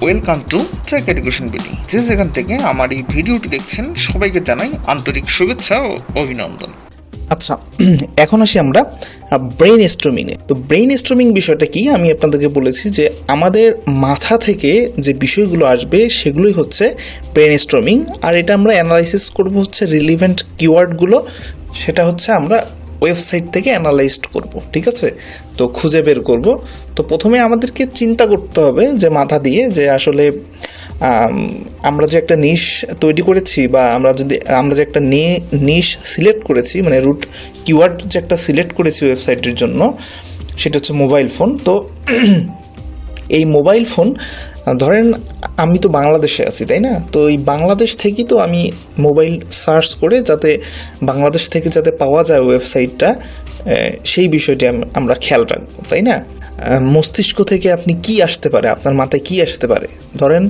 Welcome to techeducationbd। যে যেখান থেকে আমার এই ভিডিওটি দেখছেন সবাইকে জানাই আন্তরিক শুভেচ্ছা ও অভিনন্দন। আচ্ছা, এখন আসি আমরা ব্রেইন স্টর্মিংয়ে। তো ব্রেইন স্টর্মিং বিষয়টা কি আমি আপনাদেরকে বলেছি যে আমাদের মাথা থেকে যে বিষয়গুলো আসবে সেগুলোই হচ্ছে ব্রেইন স্টর্মিং। আর এটা আমরা অ্যানালাইসিস করব হচ্ছে রিলিভেন্ট কিওয়ার্ডগুলো, সেটা হচ্ছে আমরা ওয়েবসাইট থেকে অ্যানালাইজ করব, ঠিক আছে? তো খুঁজে বের করব। তো প্রথমে আমাদেরকে চিন্তা করতে হবে যে মাথা দিয়ে যে আসলে আমরা যে একটা নিশ তৈরি করেছি বা আমরা যে একটা নিশ সিলেক্ট করেছি, মানে রুট কিওয়ার্ড যে একটা সিলেক্ট করেছি ওয়েবসাইটের জন্য, সেটা হচ্ছে মোবাইল ফোন। তো এই মোবাইল ফোন ধরেন আমি তো বাংলাদেশে আছি, তাই না? তো এই বাংলাদেশ থেকেই তো আমি মোবাইল সার্চ করে যাতে বাংলাদেশ থেকে যাতে পাওয়া যায় ওয়েবসাইটটা, সেই বিষয়টি আমরা খেয়াল রাখবো, তাই না? মস্তিষ্ক থেকে আপনি কি আসতে পারে, আপনার মাথায় কি আসতে পারে, ধরেন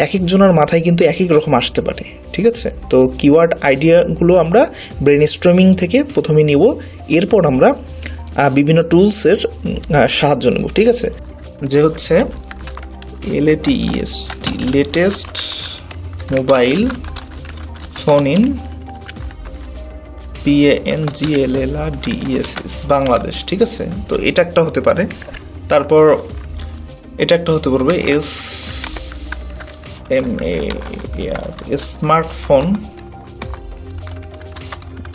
এক একজনের মাথায় কিন্তু এক এক রকম আসতে পারে, ঠিক আছে? তো কিওয়ার্ড আইডিয়াগুলো আমরা ব্রেন স্টর্মিং থেকে প্রথমে নিব, এরপর আমরা বিভিন্ন টুলসের সাহায্য নেব, ঠিক আছে? যে হচ্ছে latest mobile phone in PANGLLRDESS Bangladesh, ঠিক আছে? তো এটা একটা হতে পারে। তারপর এটা একটা হতে পারবে স্মার্টফোন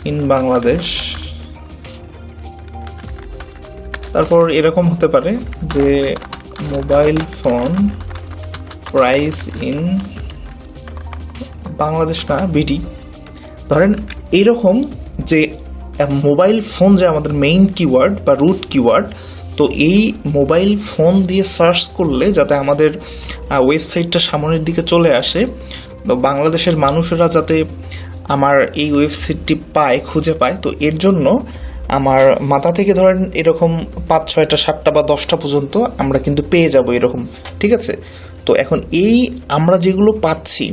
ইন বাংলাদেশ। তারপর এরকম হতে পারে যে mobile phone price in Bangladesh না বিডি। ধরেন এইরকম যে মোবাইল ফোন যে আমাদের মেইন কিওয়ার্ড বা রুট কিওয়ার্ড, তো এই মোবাইল ফোন দিয়ে সার্চ করলে যাতে আমাদের ওয়েবসাইটটা সামনের দিকে চলে আসে, তো বাংলাদেশের মানুষেরা যাতে আমার এই ওয়েবসাইটটি পায়, খুঁজে পায়, তো এর জন্য আমার মাথা থেকে ধরেন এরকম 5, 6টা, 7টা বা 10টা পর্যন্ত আমরা কিন্তু পেয়ে যাব এরকম, ঠিক আছে? তো এখন এই আমরা যেগুলো পাচ্ছি,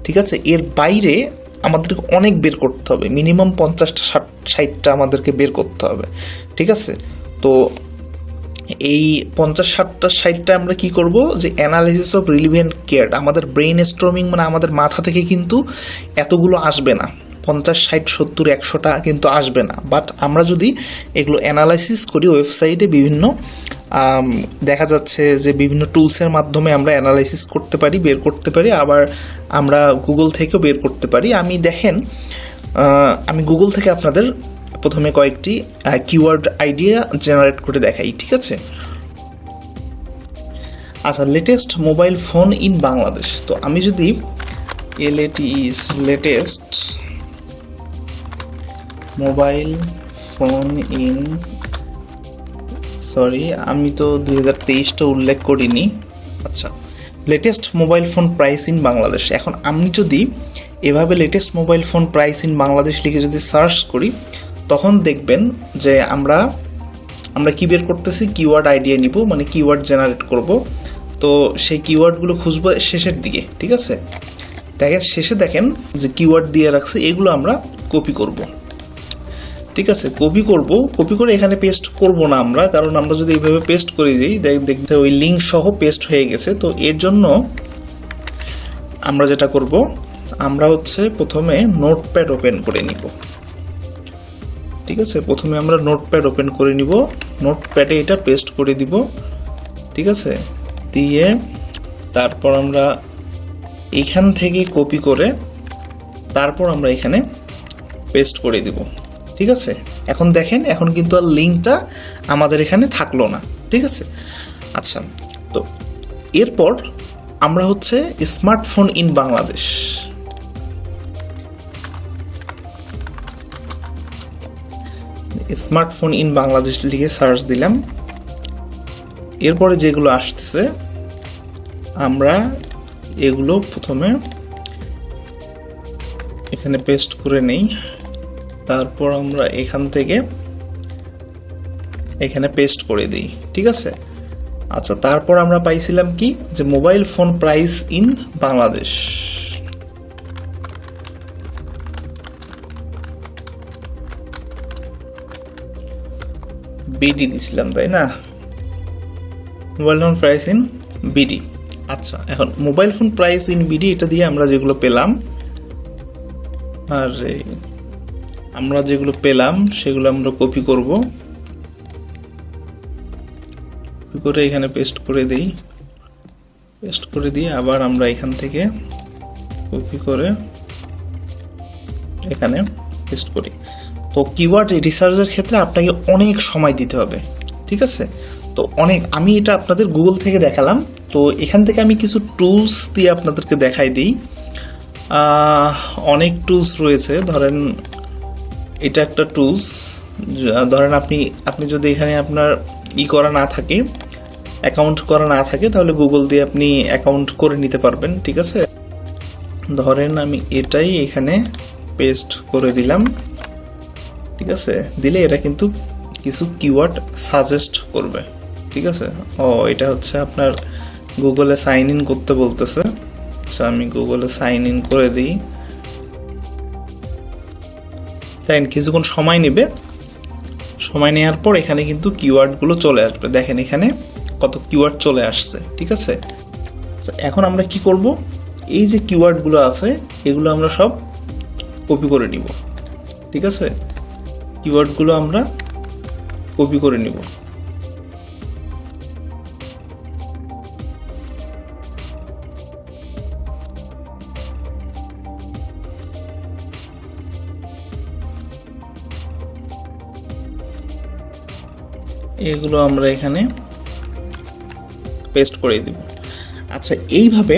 ঠিক আছে, এর বাইরে আমাদেরকে অনেক বের করতে হবে, মিনিমাম 50টা 60টা আমাদেরকে বের করতে হবে, ঠিক আছে? তো এই 50, 60টা 60টা আমরা কি করব, যে অ্যানালাইসিস অফ রিলিভেন্ট কিওয়ার্ড। আমাদের ব্রেইন স্টর্মিং মানে আমাদের মাথা থেকে কিন্তু এতগুলো আসবে না, 50, 60, 70, 100টা কিন্তু আসবে না। বাট আমরা যদি এগুলো অ্যানালাইসিস করি ওয়েবসাইটে বিভিন্ন দেখা যাচ্ছে যে বিভিন্ন টুলসের মাধ্যমে আমরা অ্যানালাইসিস করতে পারি, বের করতে পারি, আবার আমরা গুগল থেকেও বের করতে পারি। আমি গুগল থেকে আপনাদের প্রথমে কয়েকটি কিওয়ার্ড আইডিয়া জেনারেট করে দেখাই, ঠিক আছে? আচ্ছা, latest mobile phone in Bangladesh. তো আমি যদি লেটেস্ট মোবাইল ফোন ইন, আমি তো 2023টা উল্লেখ করিনি। আচ্ছা, latest mobile phone price in Bangladesh. এখন আমি যদি এভাবে latest mobile phone price in Bangladesh লিখে যদি সার্চ করি, তখন দেখবেন যে আমরা কি বের করতেছি, কিওয়ার্ড আইডিয়া নিব, মানে কিওয়ার্ড জেনারেট করব। তো সেই কিওয়ার্ডগুলো খুঁজবো শেষের দিকে, ঠিক আছে? শেষে দেখেন যে কিওয়ার্ড দিয়ে রাখছে, এগুলো আমরা কপি করব, ঠিক আছে? কপি করে এখানে পেস্ট করব না আমরা, কারণ আমরা যদি এইভাবে পেস্ট করে দিই দেখতে ওই লিঙ্ক সহ পেস্ট হয়ে গেছে। তো এর জন্য আমরা যেটা করব, আমরা হচ্ছে প্রথমে নোটপ্যাড ওপেন করে নিব, ঠিক আছে? প্রথমে আমরা নোটপ্যাড ওপেন করে নিব, নোটপ্যাডে এটা পেস্ট করে দিব, ঠিক আছে? দিয়ে তারপর আমরা এখান থেকে কপি করে তারপর আমরা এখানে পেস্ট করে দিব, ঠিক আছে? এখন দেখেন, এখন কিন্তু আর লিঙ্কটা আমাদের এখানে থাকলো না, ঠিক আছে? আচ্ছা, তো এরপর আমরা হচ্ছে smartphone in Bangladesh, smartphone in Bangladesh লিখে সার্চ দিলাম। এরপরে যেগুলো আসতেছে আমরা এগুলো প্রথমে এখানে পেস্ট করে নেই, তারপর আমরা এখান থেকে এখানে পেস্ট করে দিই, ঠিক আছে? আচ্ছা, তারপর আমরা পাইছিলাম কি, যে mobile phone price in Bangladesh, BD দিছিলাম, তাই না? Mobile phone price in BD. আচ্ছা, এখন mobile phone price in BD এটা দিয়ে আমরা যেগুলো পেলাম, আর আমরা যেগুলো পেলাম সেগুলো আমরা কপি করব, কপি করে এখানে পেস্ট করে দিই, পেস্ট করে দিয়ে আবার আমরা এখান থেকে কপি করে এখানে পেস্ট করি। তো কিওয়ার্ড রিসার্চের ক্ষেত্রে আপনাকে অনেক সময় দিতে হবে, ঠিক আছে? তো আমি এটা আপনাদের গুগল থেকে দেখালাম। তো এখান থেকে আমি কিছু টুলস দিয়ে আপনাদেরকে দেখাই দিই। অনেক টুলস রয়েছে, ধরেন এটা একটা টুলস। ধরেন আপনি যদি এখানে আপনার করা না থাকে, অ্যাকাউন্ট করা না থাকে, তাহলে গুগল দিয়ে আপনি অ্যাকাউন্ট করে নিতে পারবেন, ঠিক আছে? ধরেন আমি এটাই এখানে পেস্ট করে দিলাম, ঠিক আছে? দিলে এটা কিন্তু কিছু কিওয়ার্ড সাজেস্ট করবে, ঠিক আছে? এটা হচ্ছে আপনার গুগলে সাইন ইন করতে বলতেছে। আচ্ছা, আমি গুগলে সাইন ইন করে দিই। তাই কিছুক্ষণ সময় নেবে, সময় নেওয়ার পর এখানে কিন্তু কিওয়ার্ডগুলো চলে আসবে। দেখেন এখানে কত কিওয়ার্ড চলে আসছে, ঠিক আছে? আচ্ছা, এখন আমরা কি করব, এই যে কিওয়ার্ডগুলো আছে এগুলো আমরা সব কপি করে নিব, ঠিক আছে? কিওয়ার্ডগুলো আমরা কপি করে নিব। এগুলো আমরা এখানে পেস্ট করে দিব। আচ্ছা, এইভাবে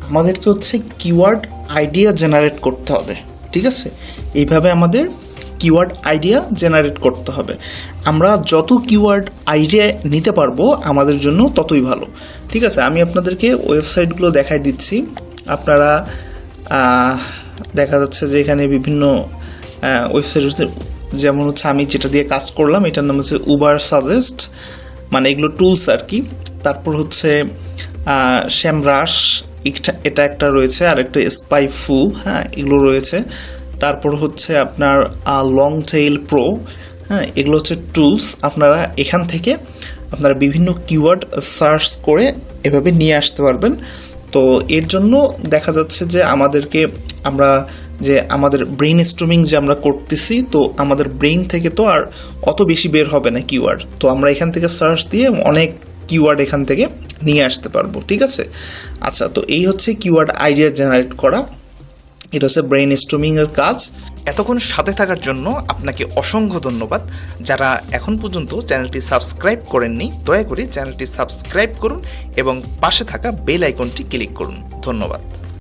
আমাদেরকে হচ্ছে কিওয়ার্ড আইডিয়া জেনারেট করতে হবে, ঠিক আছে? এইভাবে আমাদের কিওয়ার্ড আইডিয়া জেনারেট করতে হবে। আমরা যত কিওয়ার্ড আইডিয়া নিতে পারবো আমাদের জন্য ততই ভালো, ঠিক আছে? আমি আপনাদেরকে ওয়েবসাইটগুলো দেখাই দিচ্ছি। আপনারা দেখা যাচ্ছে যে এখানে বিভিন্ন ওয়েবসাইট, যেমন হচ্ছে আমি যেটা দিয়ে কাজ করলাম এটার নাম হচ্ছে উবার সাজেস্ট, মানে এগুলো টুলস আর কি। তারপর হচ্ছে শ্যামরাশ, এটা একটা রয়েছে, আর একটা স্পাইফু, হ্যাঁ, এগুলো রয়েছে। তারপর হচ্ছে আপনার লং টেইল প্রো, হ্যাঁ, এগুলো হচ্ছে টুলস। আপনারা এখান থেকে আপনারা বিভিন্ন কিওয়ার্ড সার্চ করে এভাবে নিয়ে আসতে পারবেন। তো এর জন্য দেখা যাচ্ছে যে আমাদের ব্রেইন স্টর্মিং যে আমরা করতেছি, তো আমাদের ব্রেইন থেকে তো আর অত বেশি বের হবে না কিওয়ার্ড। তো আমরা এখান থেকে সার্চ দিয়ে অনেক কিওয়ার্ড এখান থেকে নিয়ে আসতে পারবো, ঠিক আছে? আচ্ছা, তো এই হচ্ছে কিওয়ার্ড আইডিয়া জেনারেট করা, এটা হচ্ছে ব্রেইন স্টর্মিংয়ের কাজ। এতক্ষণ সাথে থাকার জন্য আপনাকে অসংখ্য ধন্যবাদ। যারা এখন পর্যন্ত চ্যানেলটি সাবস্ক্রাইব করেননি, দয়া করে চ্যানেলটি সাবস্ক্রাইব করুন এবং পাশে থাকা বেল আইকনটি ক্লিক করুন। ধন্যবাদ।